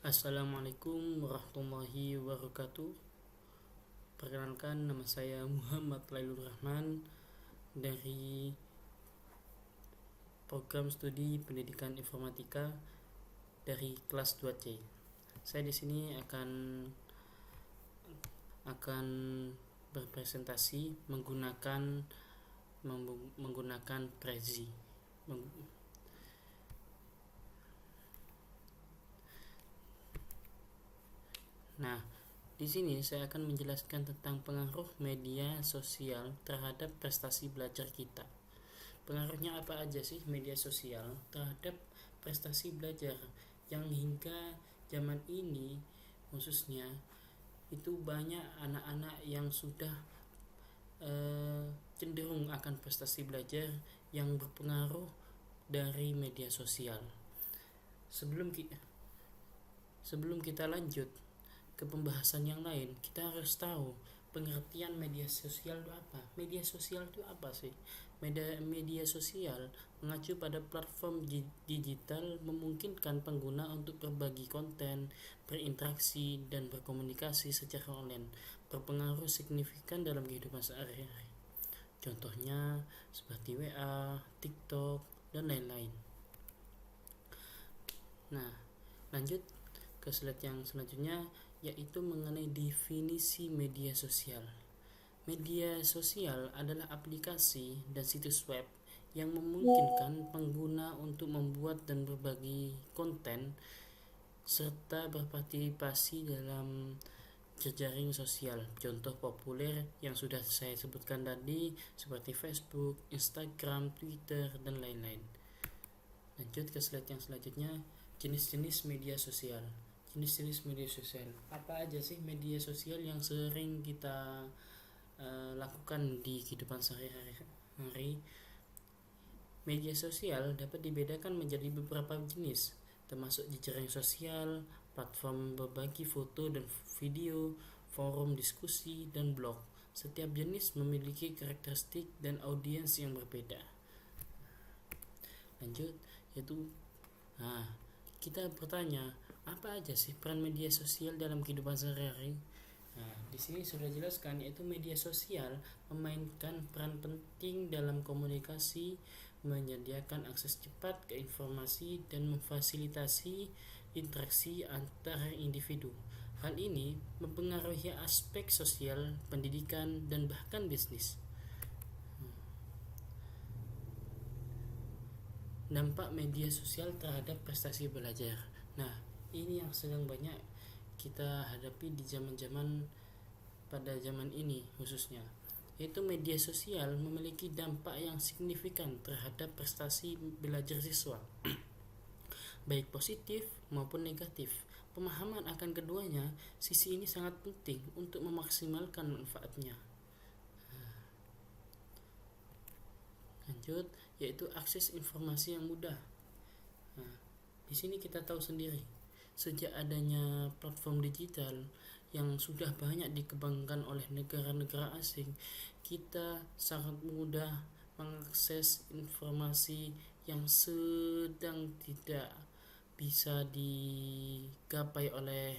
Assalamualaikum warahmatullahi wabarakatuh. Perkenalkan, nama saya Muhammad Lailur Rahman dari program studi pendidikan informatika dari kelas 2C. Saya di sini akan berpresentasi menggunakan Prezi. Nah, di sini saya akan menjelaskan tentang pengaruh media sosial terhadap prestasi belajar kita. Pengaruhnya apa aja sih media sosial terhadap prestasi belajar yang hingga zaman ini khususnya itu banyak anak-anak yang sudah cenderung akan prestasi belajar yang berpengaruh dari media sosial. Sebelum kita lanjut ke pembahasan yang lain, kita harus tahu pengertian media sosial itu apa. Media sosial itu apa sih? Media sosial mengacu pada platform digital memungkinkan pengguna untuk berbagi konten, berinteraksi, dan berkomunikasi secara online, berpengaruh signifikan dalam kehidupan sehari-hari. Contohnya seperti WA, TikTok, dan lain-lain. Nah, lanjut ke slide yang selanjutnya, yaitu mengenai definisi media sosial. Media sosial adalah aplikasi dan situs web yang memungkinkan pengguna untuk membuat dan berbagi konten serta berpartisipasi dalam jejaring sosial. Contoh populer yang sudah saya sebutkan tadi seperti Facebook, Instagram, Twitter, dan lain-lain. Lanjut ke slide yang selanjutnya, jenis-jenis media sosial. Jenis-jenis media sosial. Apa aja sih media sosial yang sering kita lakukan di kehidupan sehari-hari? Media sosial dapat dibedakan menjadi beberapa jenis, termasuk jejaring sosial, platform berbagi foto dan video, forum diskusi, dan blog. Setiap jenis memiliki karakteristik dan audiens yang berbeda. Lanjut, kita bertanya, apa aja sih peran media sosial dalam kehidupan sehari-hari? Nah, di sini sudah jelaskan, yaitu media sosial memainkan peran penting dalam komunikasi, menyediakan akses cepat ke informasi, dan memfasilitasi interaksi antar individu. Hal ini mempengaruhi aspek sosial, pendidikan, dan bahkan bisnis. Dampak media sosial terhadap prestasi belajar. Nah, ini yang sedang banyak kita hadapi di pada zaman ini khususnya, yaitu media sosial memiliki dampak yang signifikan terhadap prestasi belajar siswa, baik positif maupun negatif. Pemahaman akan keduanya sisi ini sangat penting untuk memaksimalkan manfaatnya. Lanjut, yaitu akses informasi yang mudah. Nah, di sini kita tahu sendiri, sejak adanya platform digital yang sudah banyak dikembangkan oleh negara-negara asing, kita sangat mudah mengakses informasi yang sedang tidak bisa digapai oleh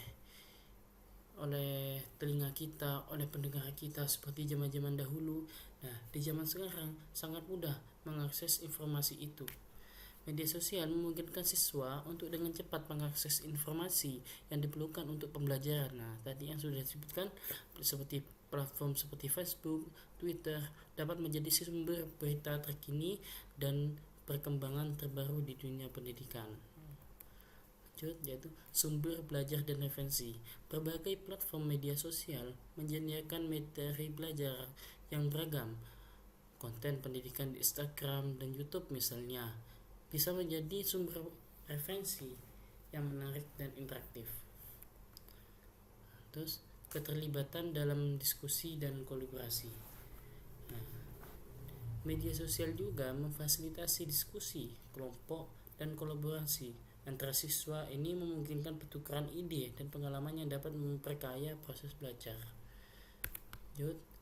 telinga kita, oleh pendengar kita seperti zaman-zaman dahulu. Nah, di zaman sekarang sangat mudah mengakses informasi itu. Media sosial memungkinkan siswa untuk dengan cepat mengakses informasi yang diperlukan untuk pembelajaran. Nah, tadi yang sudah disebutkan seperti platform seperti Facebook, Twitter dapat menjadi sumber berita terkini dan perkembangan terbaru di dunia pendidikan. Yaitu sumber belajar dan referensi. Berbagai platform media sosial menyediakan materi belajar yang beragam. Konten pendidikan di Instagram dan YouTube misalnya bisa menjadi sumber referensi yang menarik dan interaktif. Terus keterlibatan dalam diskusi dan kolaborasi. Media sosial juga memfasilitasi diskusi kelompok dan kolaborasi antara siswa. Ini memungkinkan pertukaran ide dan pengalaman yang dapat memperkaya proses belajar.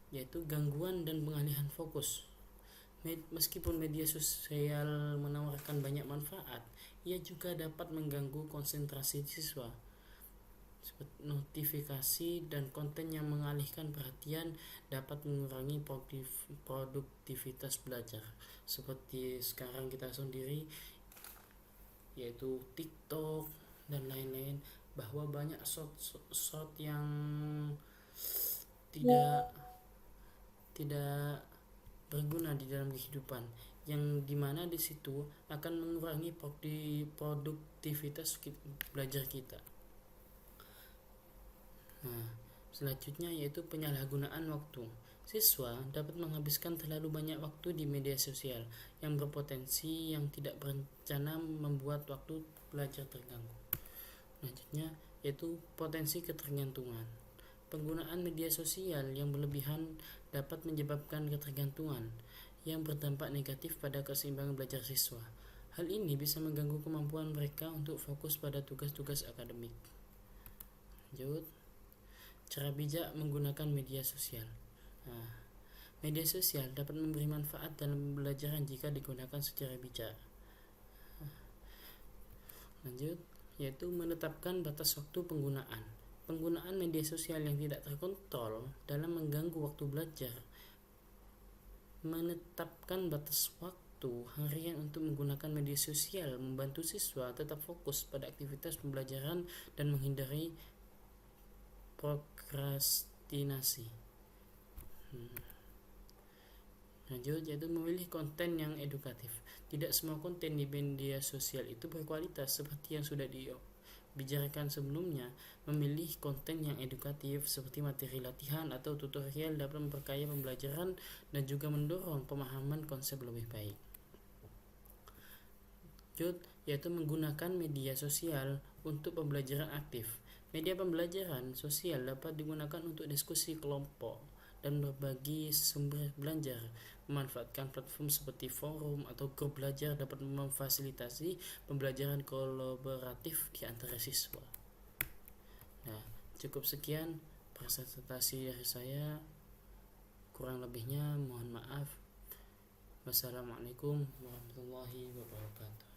Yaitu gangguan dan pengalihan fokus. Meskipun media sosial menawarkan banyak manfaat, ia juga dapat mengganggu konsentrasi siswa. seperti notifikasi dan konten yang mengalihkan perhatian dapat mengurangi produktivitas belajar. Seperti sekarang kita sendiri, yaitu TikTok dan lain-lain, bahwa banyak short yang tidak berguna di dalam kehidupan, yang dimana di situ akan mengurangi produktivitas belajar kita. Nah, selanjutnya yaitu penyalahgunaan waktu. Siswa dapat menghabiskan terlalu banyak waktu di media sosial yang berpotensi yang tidak berencana membuat waktu belajar terganggu. Selanjutnya yaitu potensi ketergantungan. Penggunaan media sosial yang berlebihan dapat menyebabkan ketergantungan yang berdampak negatif pada keseimbangan belajar siswa. Hal ini bisa mengganggu kemampuan mereka untuk fokus pada tugas-tugas akademik. Lanjut, cara bijak menggunakan media sosial. Nah, media sosial dapat memberi manfaat dalam pembelajaran jika digunakan secara bijak. Lanjut, yaitu menetapkan batas waktu penggunaan. Penggunaan media sosial yang tidak terkontrol dalam mengganggu waktu belajar. Menetapkan batas waktu harian untuk menggunakan media sosial membantu siswa tetap fokus pada aktivitas pembelajaran dan menghindari prokrastinasi. Lanjut, yaitu memilih konten yang edukatif. Tidak semua konten di media sosial itu berkualitas. Seperti yang sudah dibicarakan sebelumnya, memilih konten yang edukatif seperti materi latihan atau tutorial dapat memperkaya pembelajaran dan juga mendorong pemahaman konsep lebih baik. Lanjut, yaitu menggunakan media sosial untuk pembelajaran aktif. Media pembelajaran sosial dapat digunakan untuk diskusi kelompok dan berbagi sumber belajar. Memanfaatkan platform seperti forum atau grup belajar dapat memfasilitasi pembelajaran kolaboratif di antara siswa. Nah, cukup sekian presentasi dari saya. Kurang lebihnya mohon maaf. Wassalamualaikum warahmatullahi wabarakatuh.